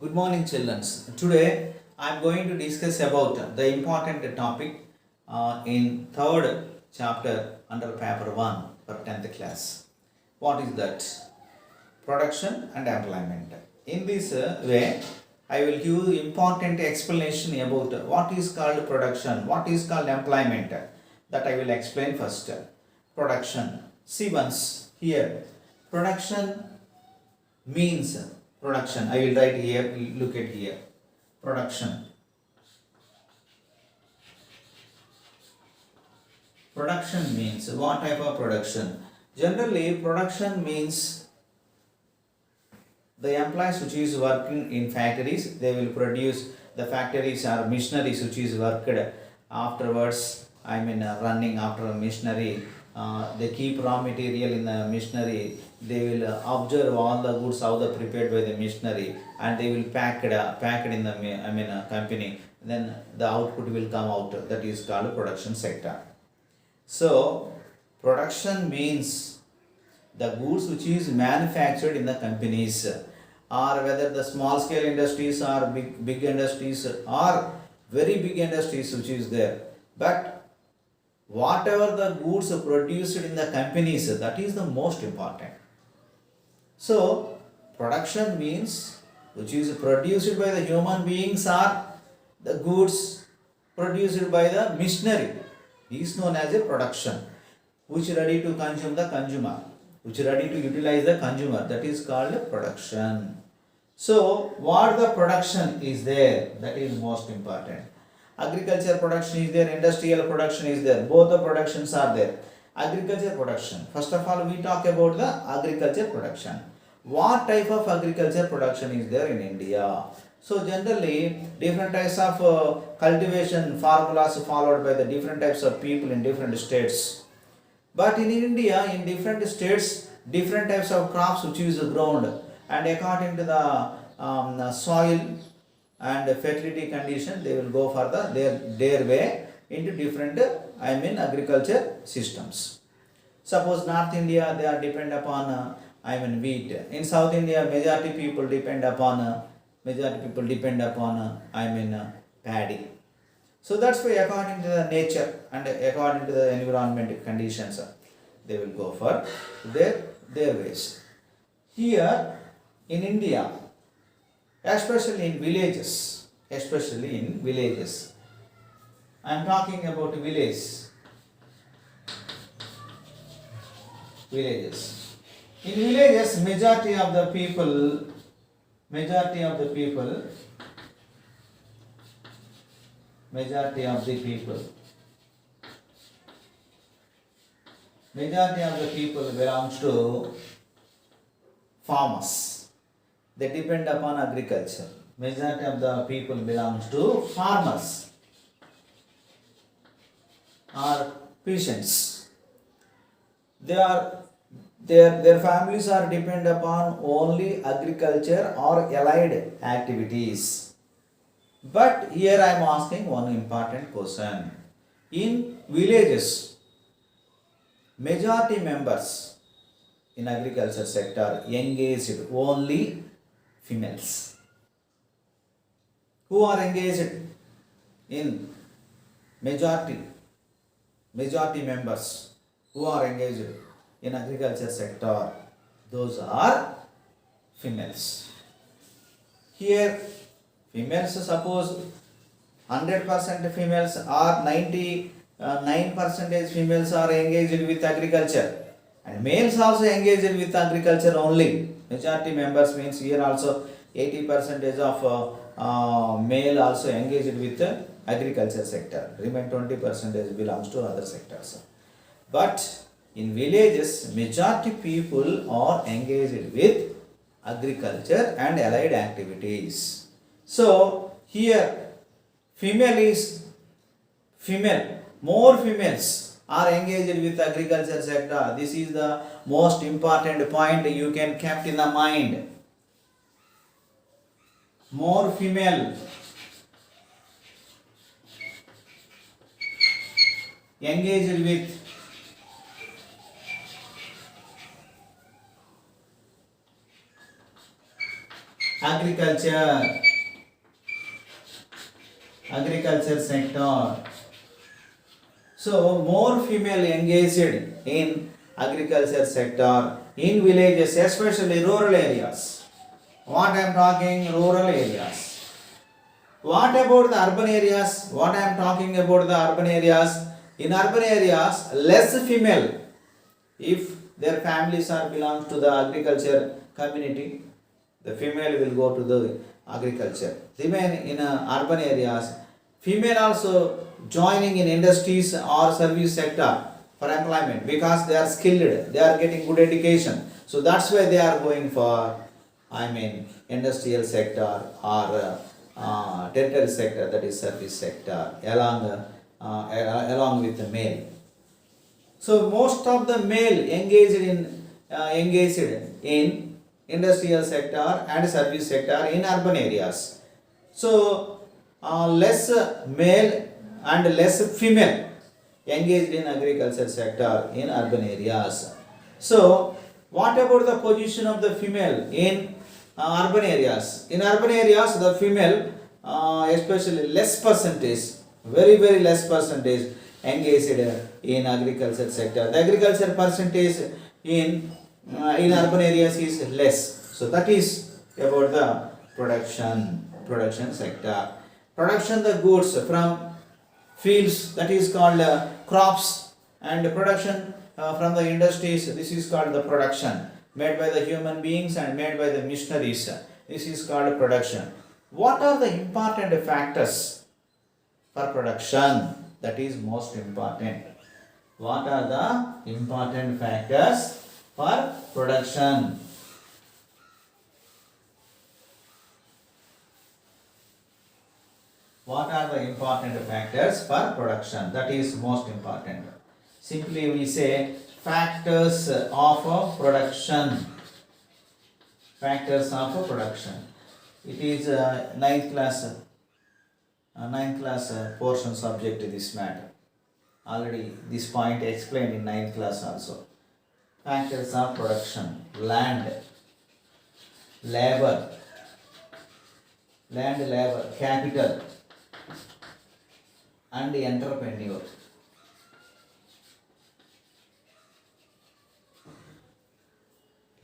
Good morning, children. Today I am going to discuss about the important topic in third chapter under paper 1 for 10th class. What is that? Production and employment. In this way, I will give important explanation about what is called production, what is called employment. That I will explain first. Production. See once here. Production means production. I will write here, look at here. Production. Production means what type of production? Generally, production means the employees which is working in factories, they will produce the factories or machineries which is worked afterwards. Running after a machinery. They keep raw material in the machinery. They will observe all the goods how they prepared by the machinery, and they will pack it in the company. Then the output will come out. That is called production sector. So production means the goods which is manufactured in the companies, or whether the small scale industries or big industries or very big industries which is there. But whatever the goods produced in the companies, that is the most important. So production means which is produced by the human beings or the goods produced by the machinery is known as a production, which is ready to consume the consumer, which is ready to utilize the consumer, that is called production. So what the production is there, that is most important. Agriculture production is there, industrial production is there, both the productions are there. Agriculture production, first of all we talk about the agriculture production. What type of agriculture production is there in India? So generally different types of cultivation formulas followed by the different types of people in different states. But in India, in different states, different types of crops which is grown, and according to the soil and fertility condition, they will go for their way into different agriculture systems. Suppose North India, they are depend upon wheat. In South India, majority people depend upon paddy. So that's why according to the nature and according to the environment conditions, they will go for their ways. Here in India, especially in villages, I am talking about villages. In villages, majority of the people belongs to farmers. They depend upon agriculture. Majority of the people belongs to farmers or peasants. Their families are depend upon only agriculture or allied activities. But here I am asking one important question. In villages, majority members in agriculture sector engaged only females. Who are engaged in majority members who are engaged in agriculture sector, those are females. Here females, suppose 100% females or 99% females are engaged with agriculture, and males also engaged with agriculture only. Majority members means here also 80% of male also engaged with the agriculture sector. Remain 20% belongs to other sectors. But in villages, majority people are engaged with agriculture and allied activities. So here more females are engaged with agriculture sector. This is the most important point you can keep in the mind. More female engaged with agriculture, agriculture sector. So more female engaged in agriculture sector in villages, especially rural areas. What I am talking, rural areas. What about the urban areas? What I am talking about the urban areas. In urban areas, less female. If their families are belongs to the agriculture community, the female will go to the agriculture. Even in urban areas, female also joining in industries or service sector for employment because they are skilled, they are getting good education. So that's why they are going for, industrial sector or tertiary sector, that is service sector, along with the male. So most of the male engaged in industrial sector and service sector in urban areas. So less male and less female engaged in agriculture sector in urban areas. So what about the position of the female in urban areas? In urban areas, the female, especially less percentage, very less percentage engaged in agriculture sector. The agriculture percentage in urban areas is less. So that is about the production sector. Production the goods from fields, that is called crops, and production from the industries, this is called the production made by the human beings and made by the missionaries. This is called production. What are the important factors for production? That is most important. What are the important factors for production? What are the important factors for production? That is most important. Simply we say factors of production. Factors of production. It is ninth class portion subject to this matter. Already this point explained in ninth class also. Factors of production: land, labor, capital, and entrepreneur.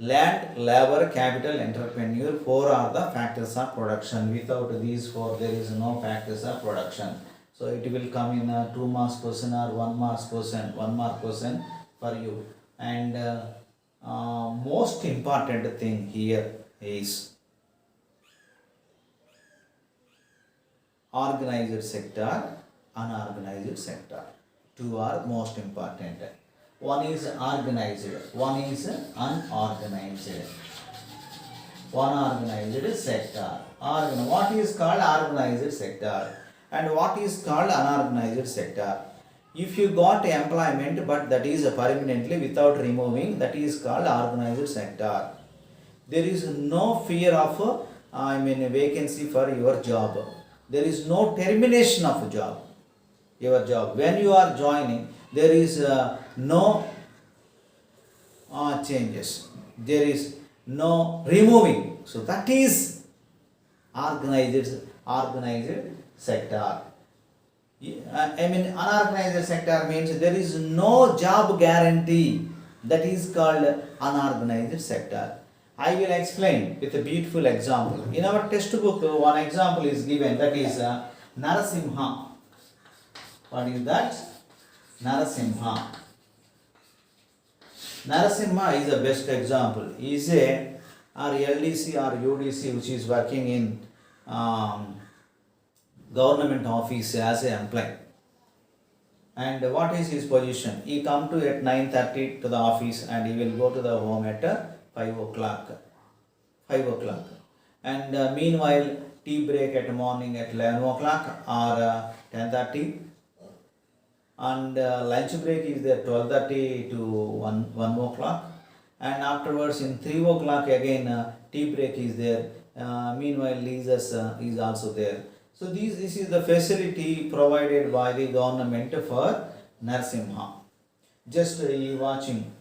Land, labor, capital, entrepreneur, 4 are the factors of production. Without these 4, there is no factors of production. So it will come in a 2 marks question or 1 mark question for you. And most important thing here is organized sector, unorganized sector. 2 are most important. One is organized, one is unorganized. Unorganized sector. What is called organized sector and what is called unorganized sector? If you got employment but that is permanently without removing, that is called organized sector. There is no fear of vacancy for your job. There is no termination of your job. When you are joining, there is no changes. There is no removing. So that is organized sector. Unorganized sector means there is no job guarantee. That is called unorganized sector. I will explain with a beautiful example. In our textbook, one example is given, that is Narasimha. What is that? Narasimha. Narasimha is the best example. He is a LDC or UDC which is working in government office as an employee. And what is his position? He come to at 9:30 to the office and he will go to the home at 5 o'clock. And meanwhile, tea break at morning at 11 o'clock or 10:30. And lunch break is there 12:30 to 1 o'clock. And afterwards in 3 o'clock again tea break is there. Meanwhile, leisures is also there. So this is the facility provided by the government for Narasimha. Just watching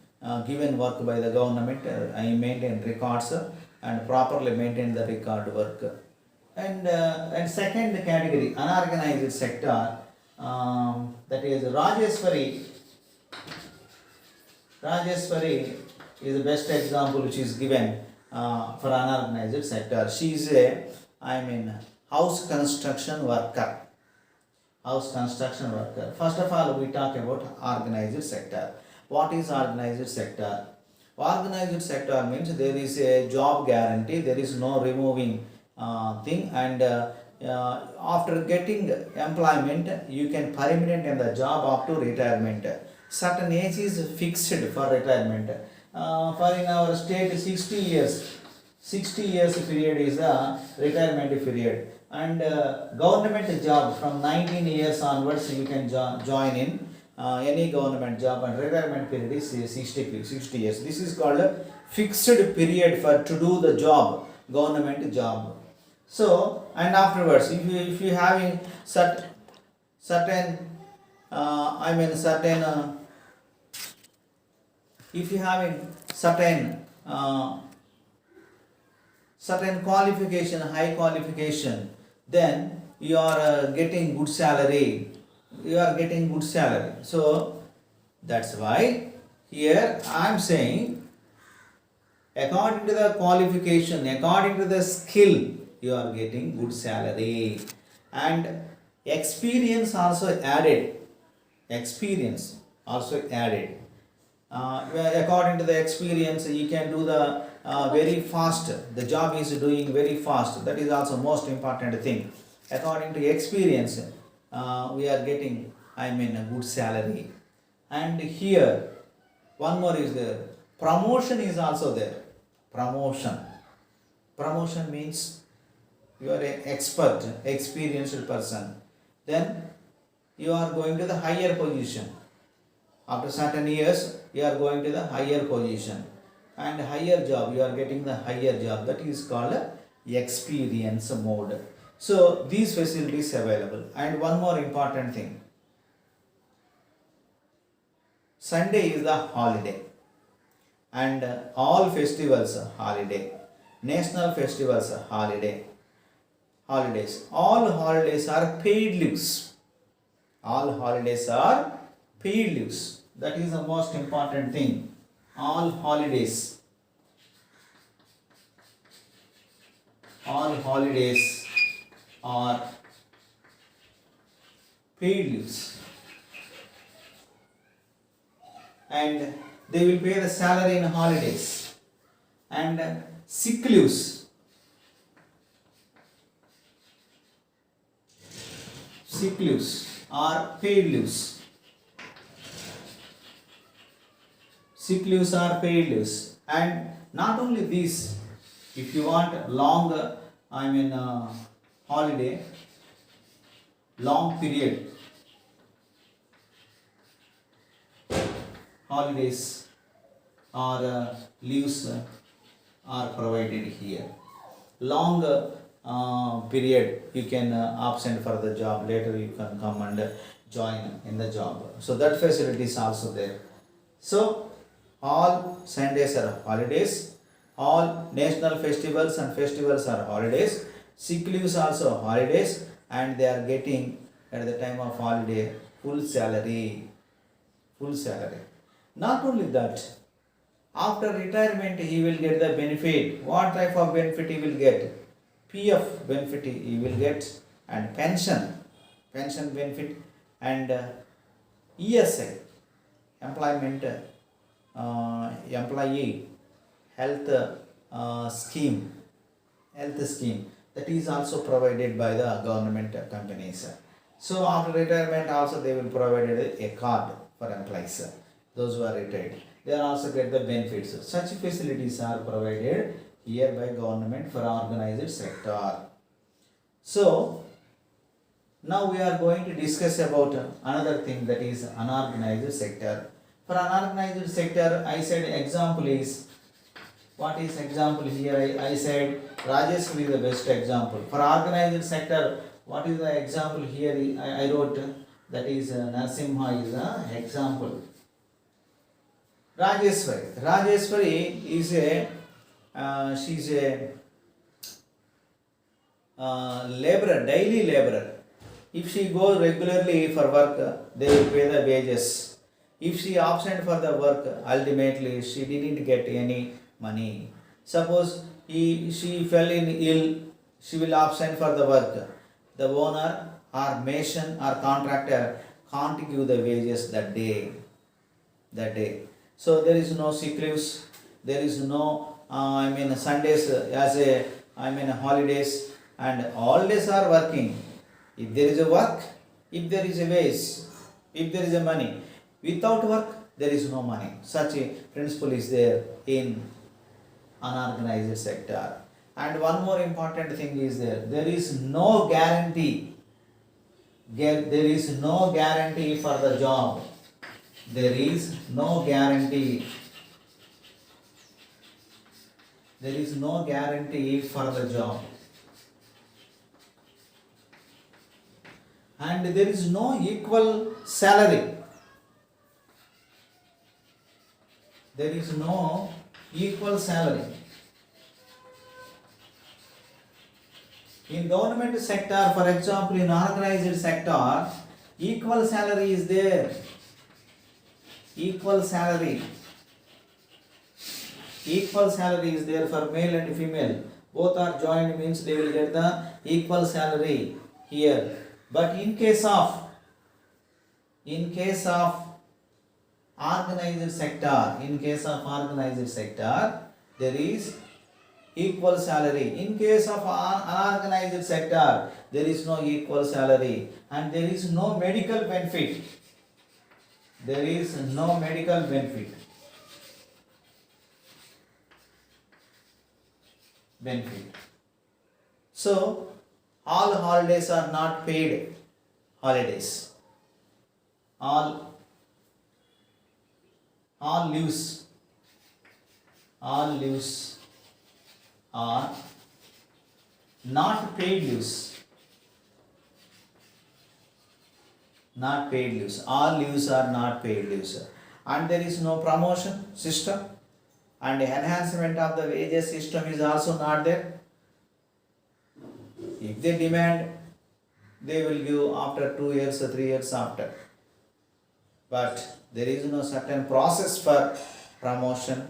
given work by the government, I maintain records and properly maintain the record work. And second category, unorganized sector, that is Rajeshwari. Rajeshwari is the best example which is given for unorganized sector. She is house construction worker. House construction worker. First of all, we talk about organized sector. What is organized sector? Organized sector means there is a job guarantee, there is no removing thing, and after getting employment, you can permanent in the job up to retirement. Certain age is fixed for retirement. For in our state, 60 years. 60 years period is the retirement period, and government job from 19 years onwards you can join in any government job, and retirement period is 60 years. This is called a fixed period for to do the job, government job. So, and afterwards, if you having certain if you having certain qualification, high qualification, then you are getting good salary. So that's why here I am saying, according to the qualification, according to the skill, you are getting good salary, and experience also added. According to the experience, you can do the very fast. The job is doing very fast. That is also most important thing. According to experience, we are getting a good salary. And here one more is there. Promotion is also there. Promotion means you are an expert, experienced person. Then you are going to the higher position. After certain years, you are going to the higher position, and higher job, you are getting the higher job. That is called experience mode. So these facilities available. And one more important thing, Sunday is the holiday, and all festivals are holiday. National festivals are holidays. All holidays are paid leaves. That is the most important thing. All holidays are paid leaves, and they will pay the salary in holidays. And sick leaves are paid leaves. Sick leaves are paid leaves. And not only this, if you want long holiday, long period holidays or leaves are provided here. Long period you can absent for the job, later you can come and join in the job. So that facility is also there. So all Sundays are holidays, all national festivals and festivals are holidays, sick leaves also holidays, and they are getting at the time of holiday full salary. Not only that, after retirement he will get the benefit. What type of benefit he will get? PF benefit he will get, and pension benefit, and ESI, employee health scheme, that is also provided by the government companies. So after retirement also they will provide a card for employees, those who are retired. They also get the benefits. Such facilities are provided here by government for organized sector. So now we are going to discuss about another thing, that is unorganized sector. For unorganized sector, I said example is, what is example here? I said Rajeshwari is the best example. For organized sector, what is the example here? I wrote that is Narasimha is an example. Rajeshwari is a she's a laborer, daily laborer. If she goes regularly for work, they will pay the wages. If she absent for the work, ultimately she didn't get any money. Suppose she fell in ill, she will absent for the work. The owner or mason or contractor can't give the wages that day. So there is no sick leaves, there is no Sundays as a holidays, and all days are working. If there is a work, if there is a wage, if there is a money, without work there is no money. Such a principle is there in unorganized sector. And one more important thing is there is no guarantee. There is no guarantee for the job. There is no guarantee. There is no guarantee for the job. And there is no equal salary. There is no equal salary. In government sector, for example, in organized sector, equal salary is there. Equal salary. Equal salary is there for male and female. Both are joined means they will get the equal salary here. But in case of organized sector, there is equal salary. In case of unorganized sector, there is no equal salary, and there is no medical benefit. There is no medical benefit. So all holidays are not paid holidays. All leaves are not paid leaves. All leaves are not paid leaves. And there is no promotion system, and enhancement of the wages system is also not there. If they demand, they will give after 2 years or 3 years after. But there is no certain process for promotion,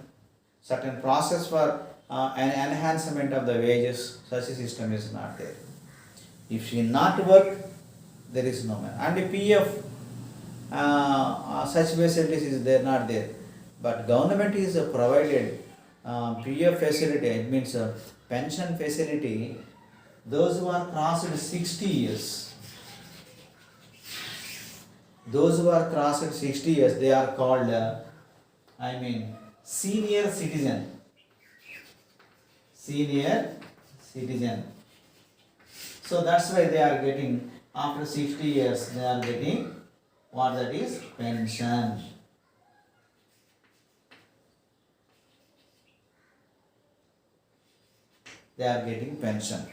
certain process for an enhancement of the wages. Such a system is not there. If she not work, there is no money. And the PF, such facilities is there, not there. But government is provided PF facility. It means pension facility. Those who are crossed 60 years, they are called senior citizen. So that's why they are getting, after 60 years, they are getting what that is? Pension. They are getting pension.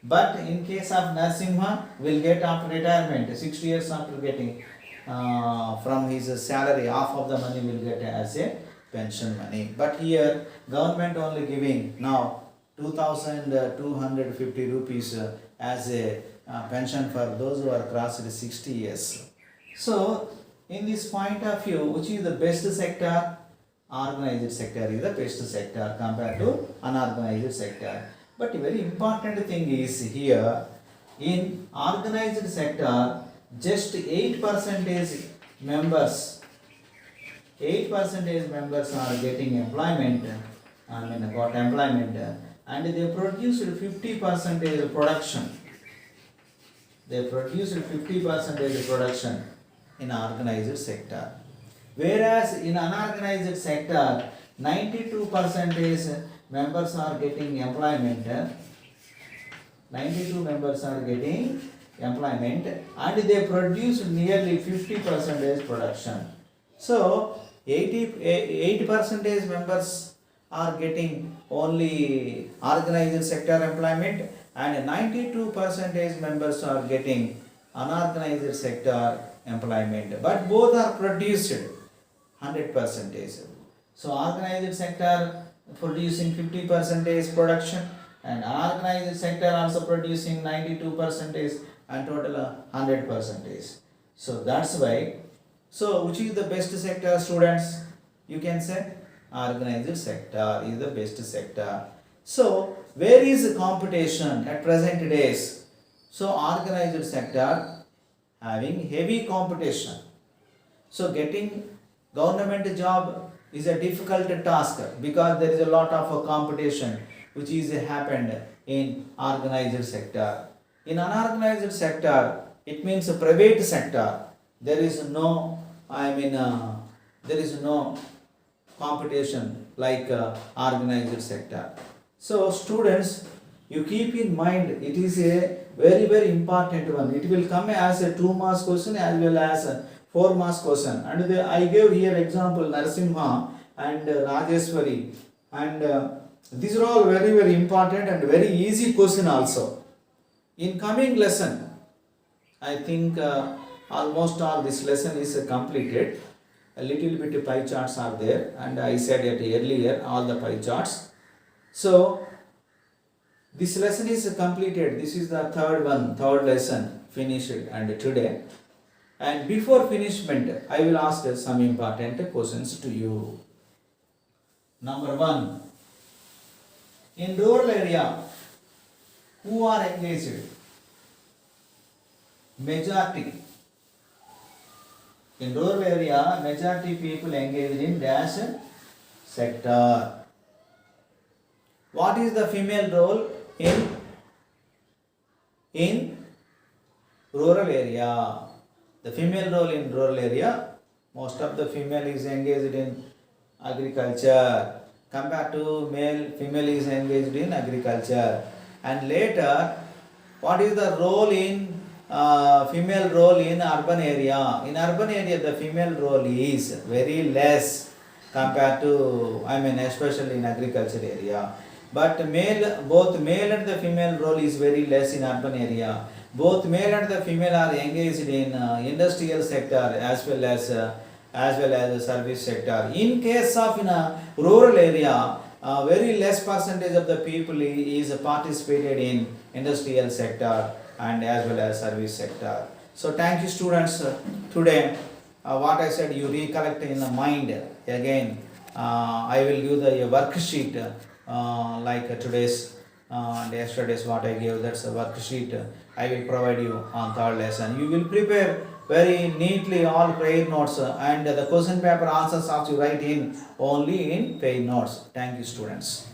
But in case of Narasimha, will get after retirement, 60 years after getting from his salary, half of the money will get as a pension money. But here, government only giving now 2,250 rupees as a pension for those who are crossed 60 years. So, in this point of view, which is the best sector? Organized sector is the best sector compared to unorganized sector. But a very important thing is here, in organized sector, just 8% members are getting employment, got employment, and they produced 50% production. They produced 50% production in organized sector. Whereas in unorganized sector, 92% members are getting employment. 92 members are getting employment, and they produce nearly 50% production. So 8% members are getting only organized sector employment, and 92% members are getting unorganized sector employment. But both are produced 100%. So organized sector producing 50% production, and unorganized sector also producing 92% and total 100%. So that's why. So which is the best sector, students? You can say organized sector is the best sector. So where is the competition at present days? So organized sector having heavy competition. So getting government job is a difficult task because there is a lot of competition which is happened in organized sector. In unorganized sector, it means a private sector. There is no, there is no competition like organized sector. So students, you keep in mind it is a very important one. It will come as a 2 marks question as well as a 4 marks question. And I gave here example Narasimha and Rajeshwari, and these are all very important and very easy question also. In coming lesson, I think almost all this lesson is completed. A little bit pie charts are there, and I said it earlier all the pie charts. So this lesson is completed. This is the third lesson finished and today. And before finishment, I will ask some important questions to you. Number 1. In rural area, who are engaged? Majority. In rural area, majority people engaged in dash sector. What is the female role in rural area? The female role in rural area, most of the female is engaged in agriculture. Compared to male, female is engaged in agriculture. And later, what is the role in female role in urban area? In urban area, the female role is very less compared to, especially in agriculture area. But both male and the female role is very less in urban area. Both male and the female are engaged in industrial sector as well as the service sector. In case of in a rural area, very less percentage of the people is participated in industrial sector and as well as service sector. So thank you students. Today what I said you recollect in the mind again. I will give the worksheet like today's and yesterday's what I gave, that's a worksheet I will provide you on third lesson. You will prepare very neatly all prayer notes and the question paper answers also write in only in prayer notes. Thank you students.